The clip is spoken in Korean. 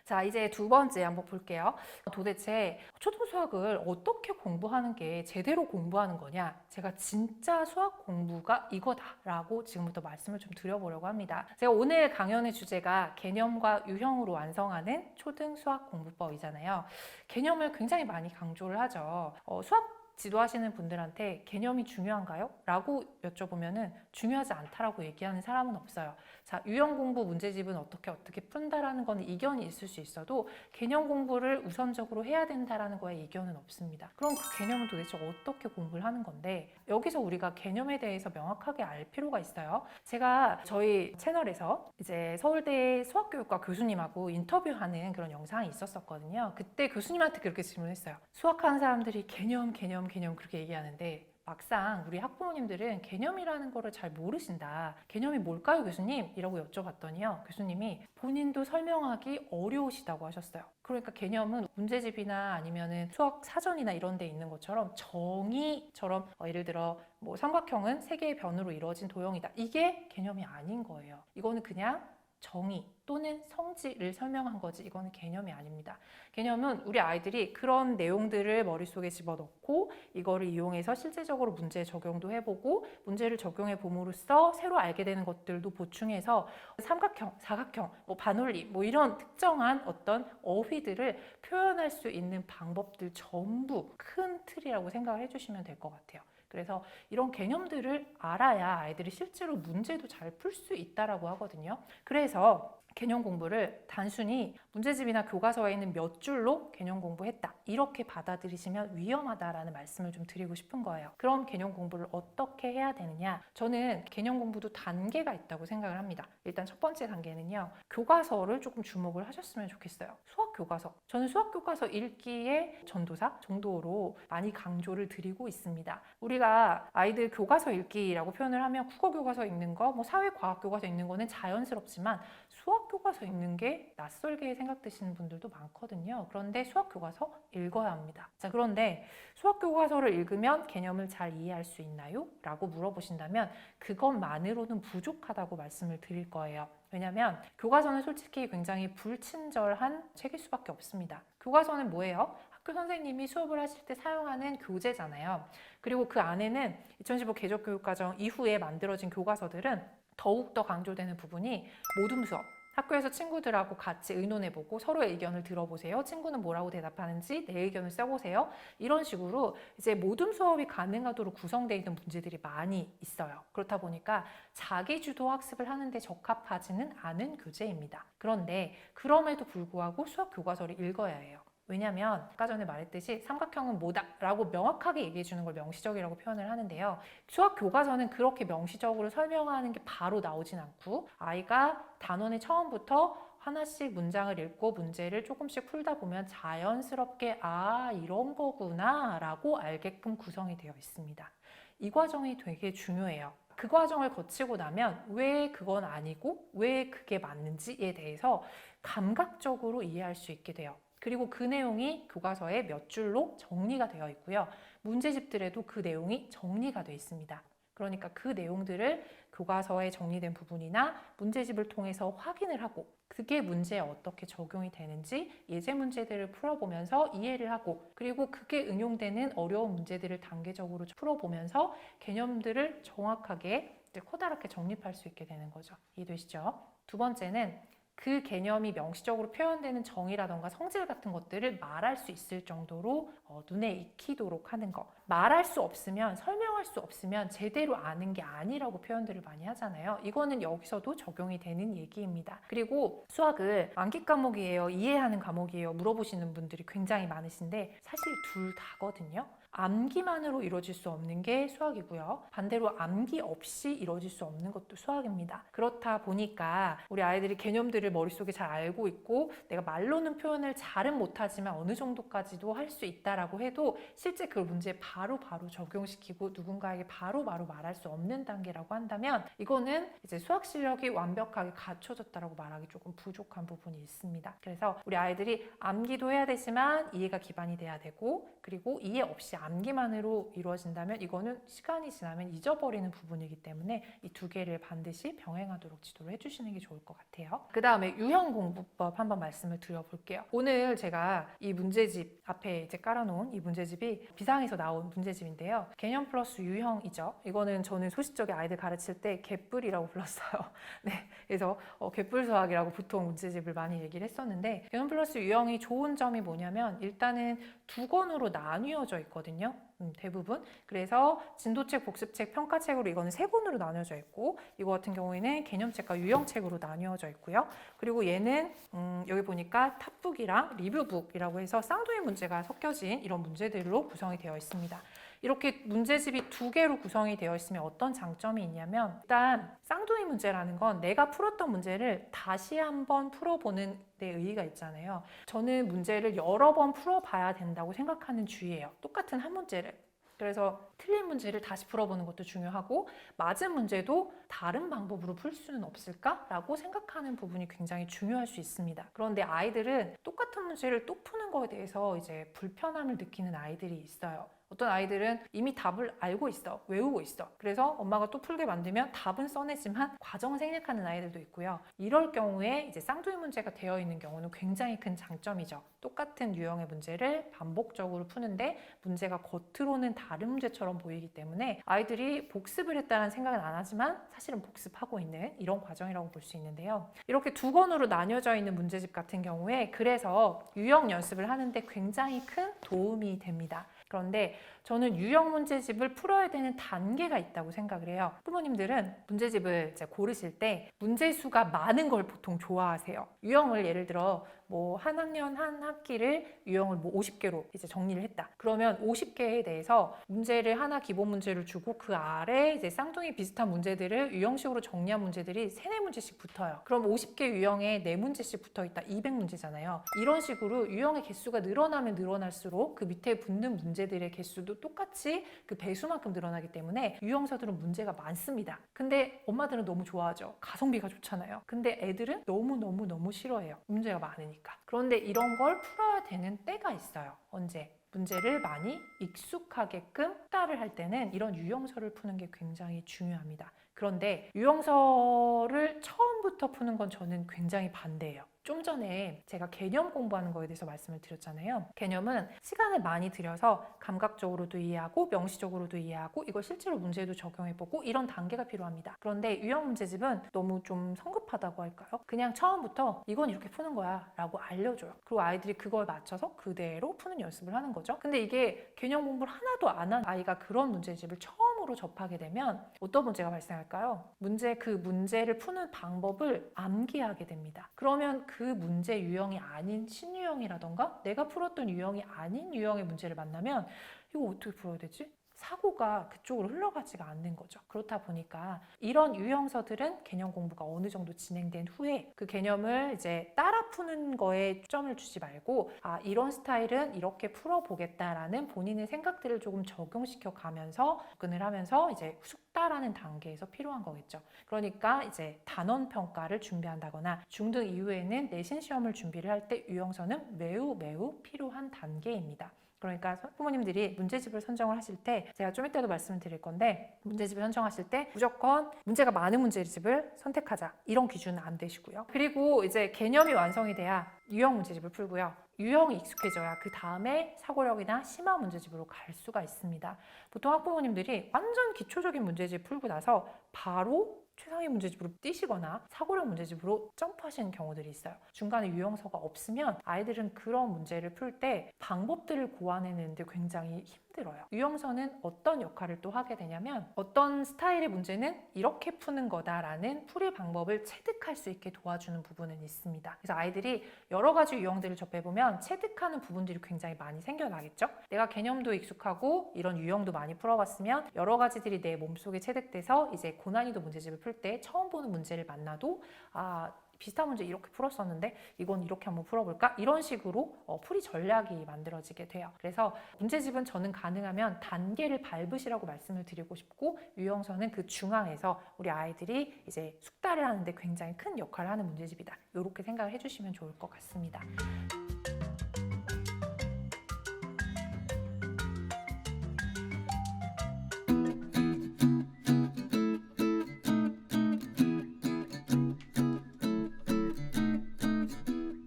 자, 이제 두 번째 한번 볼게요. 도대체 초등수학을 어떻게 공부하는 게 제대로 공부하는 거냐? 제가 진짜 수학 공부가 이거다라고 지금부터 말씀을 좀 드려보려고 합니다. 제가 오늘 강연의 주제가 개념과 유형으로 완성하는 초등수학 공부법이잖아요. 개념을 굉장히 많이 강조를 하죠. 수학 지도하시는 분들한테 개념이 중요한가요? 라고 여쭤보면은 중요하지 않다라고 얘기하는 사람은 없어요. 자, 유형 공부 문제집은 어떻게 푼다라는 건 이견이 있을 수 있어도 개념 공부를 우선적으로 해야 된다라는 거에 이견은 없습니다. 그럼 그 개념은 도대체 어떻게 공부를 하는 건데 여기서 우리가 개념에 대해서 명확하게 알 필요가 있어요. 제가 저희 채널에서 이제 서울대 수학교육과 교수님하고 인터뷰하는 그런 영상이 있었거든요. 그때 교수님한테 그렇게 질문했어요. 수학하는 사람들이 개념 그렇게 얘기하는데 막상 우리 학부모님들은 개념이라는 거를 잘 모르신다. 개념이 뭘까요, 교수님? 이라고 여쭤봤더니요. 교수님이 본인도 설명하기 어려우시다고 하셨어요. 그러니까 개념은 문제집이나 아니면은 수학 사전이나 이런 데 있는 것처럼 정의처럼 예를 들어 뭐 삼각형은 세 개의 변으로 이루어진 도형이다. 이게 개념이 아닌 거예요. 이거는 그냥 정의 또는 성질을 설명한 거지 이거는 개념이 아닙니다. 개념은 우리 아이들이 그런 내용들을 머릿속에 집어넣고 이거를 이용해서 실제적으로 문제에 적용도 해보고 문제를 적용해 봄으로써 새로 알게 되는 것들도 보충해서 삼각형, 사각형, 반올림 이런 특정한 어떤 어휘들을 표현할 수 있는 방법들 전부 큰 틀이라고 생각을 해주시면 될 것 같아요. 그래서 이런 개념들을 알아야 아이들이 실제로 문제도 잘 풀 수 있다라고 하거든요. 그래서 개념 공부를 단순히 문제집이나 교과서에 있는 몇 줄로 개념 공부했다 이렇게 받아들이시면 위험하다라는 말씀을 좀 드리고 싶은 거예요. 그럼 개념 공부를 어떻게 해야 되느냐? 저는 개념 공부도 단계가 있다고 생각을 합니다. 일단 첫 번째 단계는요. 교과서를 조금 주목을 하셨으면 좋겠어요. 수학 교과서. 저는 수학 교과서 읽기의 전도사 정도로 많이 강조를 드리고 있습니다. 우리가 아이들 교과서 읽기라고 표현을 하면 국어 교과서 읽는 거, 사회 과학 교과서 읽는 거는 자연스럽지만 수학 교과서 읽는 게 낯설게 생각되시는 분들도 많거든요. 그런데 수학 교과서 읽어야 합니다. 자, 그런데 수학 교과서를 읽으면 개념을 잘 이해할 수 있나요? 라고 물어보신다면 그것만으로는 부족하다고 말씀을 드릴 거예요. 왜냐하면 교과서는 솔직히 굉장히 불친절한 책일 수밖에 없습니다. 교과서는 뭐예요? 학교 선생님이 수업을 하실 때 사용하는 교재잖아요. 그리고 그 안에는 2015 개적교육과정 이후에 만들어진 교과서들은 더욱더 강조되는 부분이 모둠 수업. 학교에서 친구들하고 같이 의논해보고 서로의 의견을 들어보세요. 친구는 뭐라고 대답하는지 내 의견을 써보세요. 이런 식으로 이제 모둠 수업이 가능하도록 구성되어 있는 문제들이 많이 있어요. 그렇다 보니까 자기주도 학습을 하는데 적합하지는 않은 교재입니다. 그런데 그럼에도 불구하고 수학 교과서를 읽어야 해요. 왜냐면 아까 전에 말했듯이 삼각형은 뭐다 라고 명확하게 얘기해 주는 걸 명시적이라고 표현을 하는데요. 수학 교과서는 그렇게 명시적으로 설명하는 게 바로 나오진 않고 아이가 단원의 처음부터 하나씩 문장을 읽고 문제를 조금씩 풀다 보면 자연스럽게 이런 거구나 라고 알게끔 구성이 되어 있습니다. 이 과정이 되게 중요해요. 그 과정을 거치고 나면 왜 그건 아니고 왜 그게 맞는지에 대해서 감각적으로 이해할 수 있게 돼요. 그리고 그 내용이 교과서에 몇 줄로 정리가 되어 있고요. 문제집들에도 그 내용이 정리가 되어 있습니다. 그러니까 그 내용들을 교과서에 정리된 부분이나 문제집을 통해서 확인을 하고 그게 문제에 어떻게 적용이 되는지 예제 문제들을 풀어보면서 이해를 하고 그리고 그게 응용되는 어려운 문제들을 단계적으로 풀어보면서 개념들을 정확하게 커다랗게 정립할 수 있게 되는 거죠. 이해되시죠? 두 번째는 그 개념이 명시적으로 표현되는 정의라던가 성질 같은 것들을 말할 수 있을 정도로 눈에 익히도록 하는 거. 말할 수 없으면, 설명할 수 없으면 제대로 아는 게 아니라고 표현들을 많이 하잖아요. 이거는 여기서도 적용이 되는 얘기입니다. 그리고 수학을 암기 과목이에요? 이해하는 과목이에요? 물어보시는 분들이 굉장히 많으신데 사실 둘 다거든요. 암기만으로 이루어질 수 없는 게 수학이고요. 반대로 암기 없이 이루어질 수 없는 것도 수학입니다. 그렇다 보니까 우리 아이들이 개념들을 머릿속에 잘 알고 있고 내가 말로는 표현을 잘은 못하지만 어느 정도까지도 할 수 있다라고 해도 실제 그 문제에 바로바로 적용시키고 누군가에게 바로바로 말할 수 없는 단계라고 한다면 이거는 이제 수학 실력이 완벽하게 갖춰졌다라고 말하기 조금 부족한 부분이 있습니다. 그래서 우리 아이들이 암기도 해야 되지만 이해가 기반이 돼야 되고 그리고 이해 없이 암기만으로 이루어진다면 이거는 시간이 지나면 잊어버리는 부분이기 때문에 이 두 개를 반드시 병행하도록 지도를 해주시는 게 좋을 것 같아요. 그 다음에 유형 공부법 한번 말씀을 드려볼게요. 오늘 제가 이 문제집 앞에 이제 깔아놓은 이 문제집이 비상에서 나온 문제집인데요. 개념 플러스 유형이죠. 이거는 저는 소시적에 아이들 가르칠 때 개뿔이라고 불렀어요. 네, 그래서 개뿔 수학이라고 보통 문제집을 많이 얘기를 했었는데, 개념 플러스 유형이 좋은 점이 뭐냐면 일단은 두 권으로 나뉘어져 있거든요. 대부분. 그래서 진도책, 복습책, 평가책으로 이거는 세 권으로 나뉘어져 있고, 이거 같은 경우에는 개념책과 유형책으로 나뉘어져 있고요. 그리고 얘는 여기 보니까 탑북이랑 리뷰북이라고 해서 쌍둥이 문제가 섞여진 이런 문제들로 구성이 되어 있습니다. 이렇게 문제집이 두 개로 구성이 되어 있으면 어떤 장점이 있냐면, 일단 쌍둥이 문제라는 건 내가 풀었던 문제를 다시 한번 풀어보는 데 의의가 있잖아요. 저는 문제를 여러 번 풀어봐야 된다고 생각하는 주의예요. 똑같은 한 문제를. 그래서 틀린 문제를 다시 풀어보는 것도 중요하고, 맞은 문제도 다른 방법으로 풀 수는 없을까라고 생각하는 부분이 굉장히 중요할 수 있습니다. 그런데 아이들은 똑같은 문제를 또 푸는 거에 대해서 이제 불편함을 느끼는 아이들이 있어요. 어떤 아이들은 이미 답을 알고 있어, 외우고 있어. 그래서 엄마가 또 풀게 만들면 답은 써내지만 과정을 생략하는 아이들도 있고요. 이럴 경우에 이제 쌍둥이 문제가 되어 있는 경우는 굉장히 큰 장점이죠. 똑같은 유형의 문제를 반복적으로 푸는데 문제가 겉으로는 다른 문제처럼 보이기 때문에 아이들이 복습을 했다는 생각은 안 하지만 사실은 복습하고 있는 이런 과정이라고 볼 수 있는데요. 이렇게 두 권으로 나뉘어져 있는 문제집 같은 경우에 그래서 유형 연습을 하는데 굉장히 큰 도움이 됩니다. 그런데 저는 유형 문제집을 풀어야 되는 단계가 있다고 생각을 해요. 부모님들은 문제집을 이제 고르실 때 문제수가 많은 걸 보통 좋아하세요. 유형을 예를 들어 뭐 한 학년 한 학기를 유형을 뭐 50개로 이제 정리를 했다. 그러면 50개에 대해서 문제를 하나 기본 문제를 주고 그 아래 이제 쌍둥이 비슷한 문제들을 유형식으로 정리한 문제들이 3, 4문제씩 붙어요. 그럼 50개 유형에 4문제씩 붙어 있다. 200문제잖아요. 이런 식으로 유형의 개수가 늘어나면 늘어날수록 그 밑에 붙는 문제들의 개수도 똑같이 그 배수만큼 늘어나기 때문에 유형서들은 문제가 많습니다. 근데 엄마들은 너무 좋아하죠. 가성비가 좋잖아요. 근데 애들은 너무 싫어해요. 문제가 많으니까. 그런데 이런 걸 풀어야 되는 때가 있어요. 언제? 문제를 많이 익숙하게끔 숙달을 할 때는 이런 유형서를 푸는 게 굉장히 중요합니다. 그런데 유형서를 처음부터 푸는 건 저는 굉장히 반대예요. 좀 전에 제가 개념 공부하는 거에 대해서 말씀을 드렸잖아요. 개념은 시간을 많이 들여서 감각적으로도 이해하고 명시적으로도 이해하고 이걸 실제로 문제에도 적용해보고 이런 단계가 필요합니다. 그런데 유형 문제집은 너무 좀 성급하다고 할까요? 그냥 처음부터 이건 이렇게 푸는 거야 라고 알려줘요. 그리고 아이들이 그걸 맞춰서 그대로 푸는 연습을 하는 거죠. 근데 이게 개념 공부를 하나도 안 한 아이가 그런 문제집을 처음으로 접하게 되면 어떤 문제가 발생할까요? 그 문제를 푸는 방법을 암기하게 됩니다. 그러면 그 문제 유형이 아닌 신유형이라던가 내가 풀었던 유형이 아닌 유형의 문제를 만나면 이거 어떻게 풀어야 되지? 사고가 그쪽으로 흘러가지가 않는 거죠. 그렇다 보니까 이런 유형서들은 개념 공부가 어느 정도 진행된 후에 그 개념을 이제 따라 푸는 거에 초점을 주지 말고 이런 스타일은 이렇게 풀어보겠다라는 본인의 생각들을 조금 적용시켜 가면서 접근을 하면서 이제 숙달하는 단계에서 필요한 거겠죠. 그러니까 이제 단원 평가를 준비한다거나 중등 이후에는 내신 시험을 준비를 할 때 유형서는 매우 필요한 단계입니다. 그러니까 부모님들이 문제집을 선정을 하실 때 제가 좀 이따도 말씀을 드릴 건데 문제집을 선정하실 때 무조건 문제가 많은 문제집을 선택하자 이런 기준은 안 되시고요. 그리고 이제 개념이 완성이 돼야 유형 문제집을 풀고요. 유형이 익숙해져야 그 다음에 사고력이나 심화 문제집으로 갈 수가 있습니다. 보통 학부모님들이 완전 기초적인 문제집 풀고 나서 바로 최상위 문제집으로 뛰시거나 사고력 문제집으로 점프하시는 경우들이 있어요. 중간에 유형서가 없으면 아이들은 그런 문제를 풀 때 방법들을 고안해내는데 굉장히 힘들어요. 유형서는 어떤 역할을 또 하게 되냐면 어떤 스타일의 문제는 이렇게 푸는 거다라는 풀이 방법을 체득할 수 있게 도와주는 부분은 있습니다. 그래서 아이들이 여러 가지 유형들을 접해보면 체득하는 부분들이 굉장히 많이 생겨나겠죠? 내가 개념도 익숙하고 이런 유형도 많이 풀어봤으면 여러 가지들이 내 몸속에 체득돼서 이제 고난이도 문제집을 풀 때 처음 보는 문제를 만나도 비슷한 문제 이렇게 풀었었는데 이건 이렇게 한번 풀어볼까? 이런 식으로 풀이 전략이 만들어지게 돼요. 그래서 문제집은 저는 가능하면 단계를 밟으시라고 말씀을 드리고 싶고 유형서는 그 중앙에서 우리 아이들이 이제 숙달을 하는데 굉장히 큰 역할을 하는 문제집이다. 이렇게 생각을 해주시면 좋을 것 같습니다.